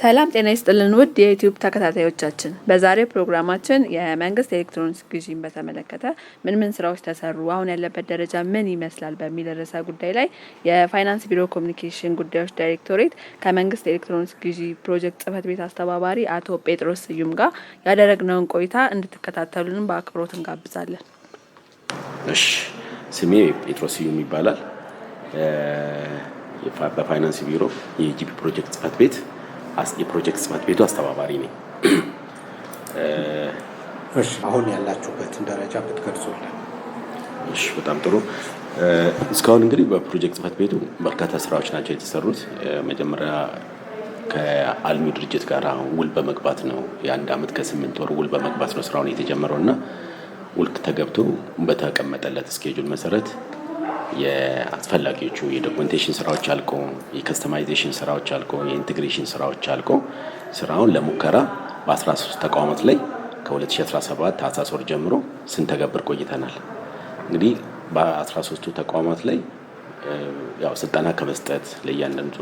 ሰላም ጤና ይስጥልን ውድ የዩቲዩብ ተከታታዮቻችን፣ በዛሬው ፕሮግራማችን የመንግስት ኤሌክትሮኒክስ ግዢን በተመለከተ ምን ስራዎች ተሰሩ፣ አሁን ያለበት ደረጃ ምን ይመስላል በሚል ርዕሰ ጉዳይ ላይ የፋይናንስ ቢሮ ኮሚኒኬሽን ጉዳዮች ዳይሬክቶሬት ከመንግስት ኤሌክትሮኒክስ ግዢ ፕሮጀክት ጽህፈት ቤት አስተባባሪ አቶ ጴጥሮስ ስዩም ጋር ያደረግነውን ቆይታ እንድትከታተሉን በአክብሮት እንጋብዛለን። እሺ፣ ስሜ ጴጥሮስ ስዩም ይባላል። በፋይናንስ ቢሮ የጂፒ ፕሮጀክት ጽህፈት ቤት የፕሮጀክት ጽህፈት ቤቱ አስተባባሪ ነኝ። እሺ፣ አሁን ያላችሁበትን ደረጃ ብትገልጹልን። እሺ፣ በጣም ጥሩ። እስካሁን እንግዲህ በፕሮጀክት ጽህፈት ቤቱ በርካታ ስራዎች ናቸው የተሰሩት። መጀመሪያ ከአልሚ ድርጅት ጋር ውል በመግባት ነው። የ1 ዓመት ከ8 ወር ውል በመግባት ነው ስራውን የተጀመረውና ውል ተገብቶ በተቀመጠለት ስኬጁል መሰረት የአስፈላጊዎቹ የዶክመንቴሽን ስራዎች አልቆ የከስተማይዜሽን ስራዎች አልቆ የኢንቴግሬሽን ስራዎች አልቆ ስራውን ለሙከራ በ13 ተቋማት ላይ ከ2017 ታህሳስ ወር ጀምሮ ስንተገብር ቆይተናል። እንግዲህ በ13ቱ ተቋማት ላይ ያው ስልጠና ከመስጠት ለእያንዳንዱ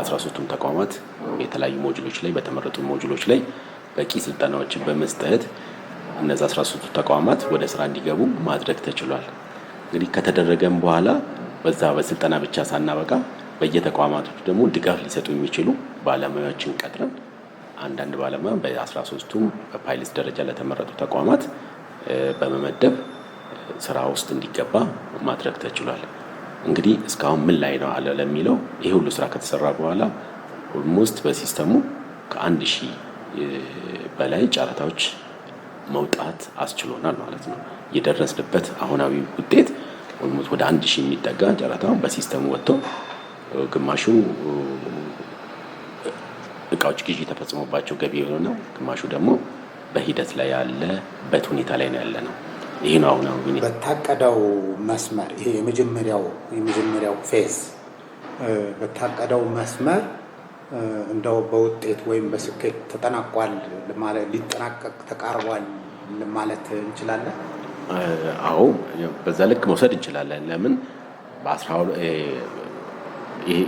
13ቱም ተቋማት የተለያዩ ሞጁሎች ላይ በተመረጡ ሞጁሎች ላይ በቂ ስልጠናዎችን በመስጠት እነዛ 13ቱ ተቋማት ወደ ስራ እንዲገቡ ማድረግ ተችሏል። እንግዲህ ከተደረገም በኋላ በዛ በስልጠና ብቻ ሳናበቃ በየተቋማቱ ደግሞ ድጋፍ ሊሰጡ የሚችሉ ባለሙያዎችን ቀጥረን አንዳንድ ባለሙያ በ13ቱም በፓይለት ደረጃ ለተመረጡ ተቋማት በመመደብ ስራ ውስጥ እንዲገባ ማድረግ ተችሏል። እንግዲህ እስካሁን ምን ላይ ነው አለ ለሚለው ይሄ ሁሉ ስራ ከተሰራ በኋላ ኦልሞስት በሲስተሙ ከ1000 በላይ ጨረታዎች መውጣት አስችሎናል ማለት ነው። የደረስንበት አሁናዊ ውጤት ኦልሞስት ወደ 1000 የሚጠጋ ጨረታው በሲስተሙ ወጥቶ ግማሹ እቃዎች ግዢ ተፈጽሞባቸው ገቢ የሆነው ግማሹ ደግሞ በሂደት ላይ ያለበት ሁኔታ ላይ ነው ያለነው። ይሄ ነው አሁናዊ ሁኔታ። በታቀደው መስመር ይሄ የመጀመሪያው ፌዝ በታቀደው መስመር እንደው በውጤት ወይም በስኬት ተጠናቋል ማለት ሊጠናቀቅ ተቃርቧል ማለት እንችላለን? አዎ፣ በዛ ልክ መውሰድ እንችላለን። ለምን ይሄ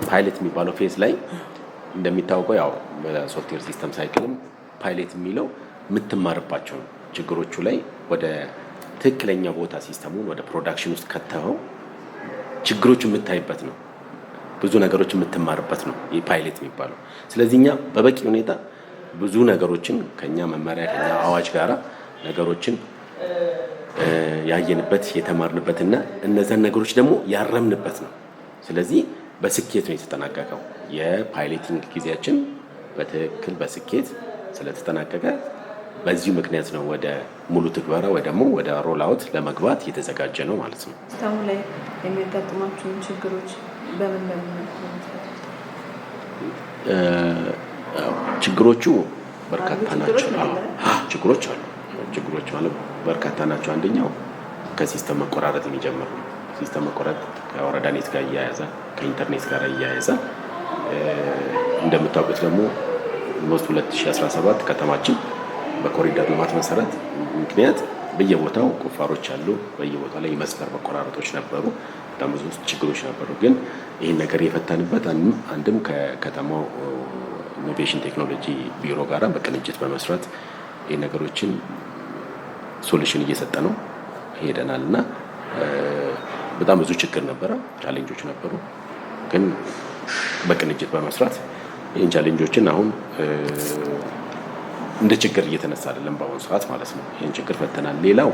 ፓይለት የሚባለው ፌዝ ላይ እንደሚታወቀው ያው በሶፍትዌር ሲስተም ሳይክልም ፓይለት የሚለው የምትማርባቸው ችግሮቹ ላይ ወደ ትክክለኛ ቦታ ሲስተሙን ወደ ፕሮዳክሽን ውስጥ ከተኸው ችግሮቹ የምታይበት ነው። ብዙ ነገሮች የምትማርበት ነው ይሄ ፓይለት የሚባለው። ስለዚህ እኛ በበቂ ሁኔታ ብዙ ነገሮችን ከኛ መመሪያ ከኛ አዋጅ ጋራ ነገሮችን ያየንበት የተማርንበትና እነዛን ነገሮች ደግሞ ያረምንበት ነው። ስለዚህ በስኬት ነው የተጠናቀቀው። የፓይለቲንግ ጊዜያችን በትክክል በስኬት ስለተጠናቀቀ በዚሁ ምክንያት ነው ወደ ሙሉ ትግበራ ወይ ደግሞ ወደ ሮል አውት ለመግባት የተዘጋጀ ነው ማለት ነው። እስካሁን ላይ የሚያጋጥሟቸው ችግሮች በምን ችግሮቹ በርካታ ናቸው። ችግሮች ማለት በርካታ ናቸው። አንደኛው ከሲስተም መቆራረጥ የሚጀምር ነው። ሲስተም መቆራረጥ ከወረዳ ኔት ጋር እያያዛል፣ ከኢንተርኔት ጋር እያያዛል። እንደምታውቁት ደግሞ ሞስት 2017 ከተማችን በኮሪደር ልማት መሰረት ምክንያት በየቦታው ቁፋሮች አሉ። በየቦታው ላይ የመስመር መቆራረጦች ነበሩ። በጣም ብዙ ችግሮች ነበሩ። ግን ይህን ነገር የፈታንበት አንድም ከከተማው ኢኖቬሽን ቴክኖሎጂ ቢሮ ጋራ በቅንጅት በመስራት ይህ ነገሮችን ሶሉሽን እየሰጠ ነው ሄደናል እና በጣም ብዙ ችግር ነበረ፣ ቻሌንጆች ነበሩ። ግን በቅንጅት በመስራት ይህን ቻሌንጆችን አሁን እንደ ችግር እየተነሳ አይደለም በአሁኑ ሰዓት ማለት ነው። ይህን ችግር ፈተናል። ሌላው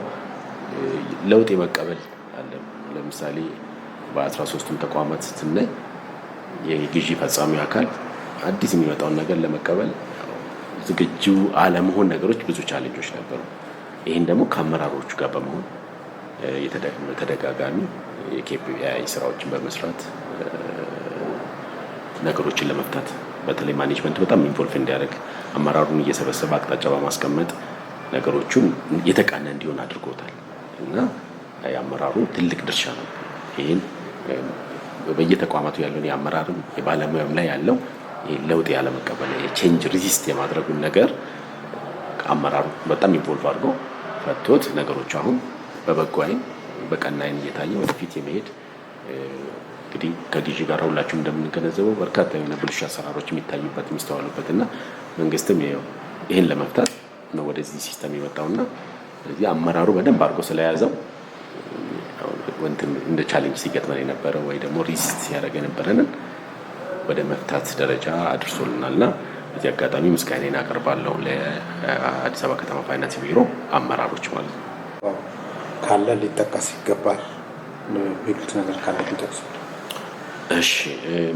ለውጥ የመቀበል አለ። ለምሳሌ በ13ቱም ተቋማት ስናይ የግዢ ፈጻሚ አካል አዲስ የሚመጣውን ነገር ለመቀበል ዝግጁ አለመሆን ነገሮች ብዙ ቻሌንጆች ነበሩ። ይህን ደግሞ ከአመራሮቹ ጋር በመሆን ተደጋጋሚ የኬፒአይ ስራዎችን በመስራት ነገሮችን ለመፍታት በተለይ ማኔጅመንት በጣም ኢንቮልቭ እንዲያደርግ አመራሩን እየሰበሰበ አቅጣጫ በማስቀመጥ ነገሮቹን የተቃነ እንዲሆን አድርጎታል እና የአመራሩ ትልቅ ድርሻ ነው። ይህን በየተቋማቱ ያለውን የአመራርም የባለሙያም ላይ ያለው ለውጥ ያለመቀበል የቼንጅ ሪዚስት የማድረጉን ነገር አመራሩ በጣም ኢንቮልቭ አድርጎ ፈቶት ነገሮች አሁን በበጎ አይን በቀና አይን እየታየ ወደፊት የመሄድ እንግዲህ ከግዢ ጋር ሁላችሁም እንደምንገነዘበው በርካታ የሆነ ብልሹ አሰራሮች የሚታዩበት የሚስተዋሉበትና መንግስትም ይሄን ለመፍታት ነው ወደዚህ ሲስተም የመጣውና ስለዚህ አመራሩ በደንብ አድርጎ ስለያዘው እንደ ቻሌንጅ ሲገጥመን የነበረው ወይ ደግሞ ሪስክ ሲያደርግ የነበረንን ወደ መፍታት ደረጃ አድርሶልናልና በዚህ አጋጣሚ ምስጋናዬን አቀርባለሁ ለአዲስ አበባ ከተማ ፋይናንስ ቢሮ አመራሮች ማለት ነው። ካለ ሊጠቀስ ይገባል የሚሉት ነገር ካለ ሊጠቀስ። እሺ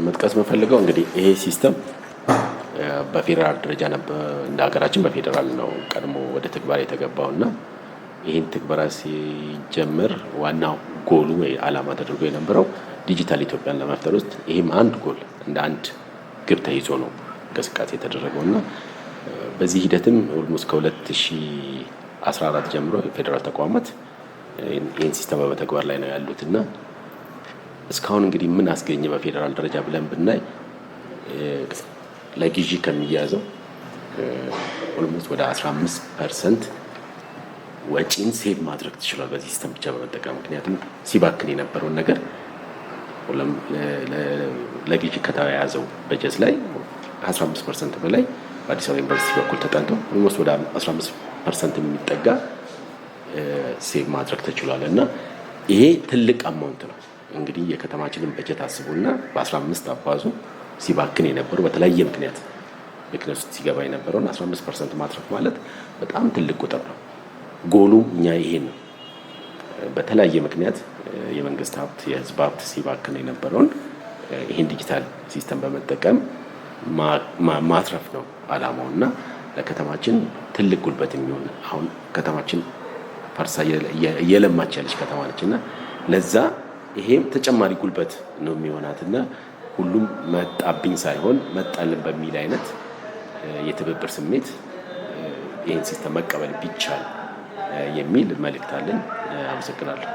መጥቀስ መፈልገው እንግዲህ ይሄ ሲስተም በፌደራል ደረጃ ነበር እንደ ሀገራችን በፌደራል ነው ቀድሞ ወደ ተግባር የተገባውና ይሄን ተግባር ሲጀምር ዋናው ጎሉ ወይ ዓላማ ተደርጎ የነበረው ዲጂታል ኢትዮጵያን ለመፍጠር ውስጥ ይሄም አንድ ጎል እንደ አንድ ግብ ተይዞ ነው እንቅስቃሴ የተደረገውና በዚህ ሂደትም ኦልሞስት ከ2014 ጀምሮ የፌደራል ተቋማት ይሄን ሲስተም በመተግበር ላይ ነው ያሉትና እስካሁን እንግዲህ ምን አስገኘ በፌደራል ደረጃ ብለን ብናይ ለግዢ ከሚያዘው ኦልሞስት ወደ 15% ወጪን ሴቭ ማድረግ ትችላል በዚህ ሲስተም ብቻ በመጠቀም ምክንያቱም ሲባክን የነበረውን ነገር ለግዢ ከተያዘው በጀት ላይ 15% በላይ በአዲስ አበባ ዩኒቨርሲቲ በኩል ተጠንቶ ኦልሞስት ወደ 15% የሚጠጋ ሴቭ ማድረግ ተችሏል እና ይሄ ትልቅ አማውንት ነው። እንግዲህ የከተማችንን በጀት አስቡና በ15 አባዙ ሲባክን የነበረው በተለያየ ምክንያት ውስጥ ሲገባ የነበረውን 15% ማትረፍ ማለት በጣም ትልቅ ቁጥር ነው። ጎሉም እኛ ይሄን ነው። በተለያየ ምክንያት የመንግስት ሀብት የህዝብ ሀብት ሲባክን የነበረውን ይሄን ዲጂታል ሲስተም በመጠቀም ማትረፍ ነው ዓላማውና ለከተማችን ትልቅ ጉልበት የሚሆን አሁን ከተማችን ፈርሳ እየለማች ያለች ከተማ ነችና ለዛ ይሄም ተጨማሪ ጉልበት ነው የሚሆናትና ሁሉም መጣብኝ ሳይሆን መጣልን በሚል አይነት የትብብር ስሜት ይሄን ሲስተም መቀበል ቢቻል የሚል መልእክት አለኝ። አመሰግናለሁ።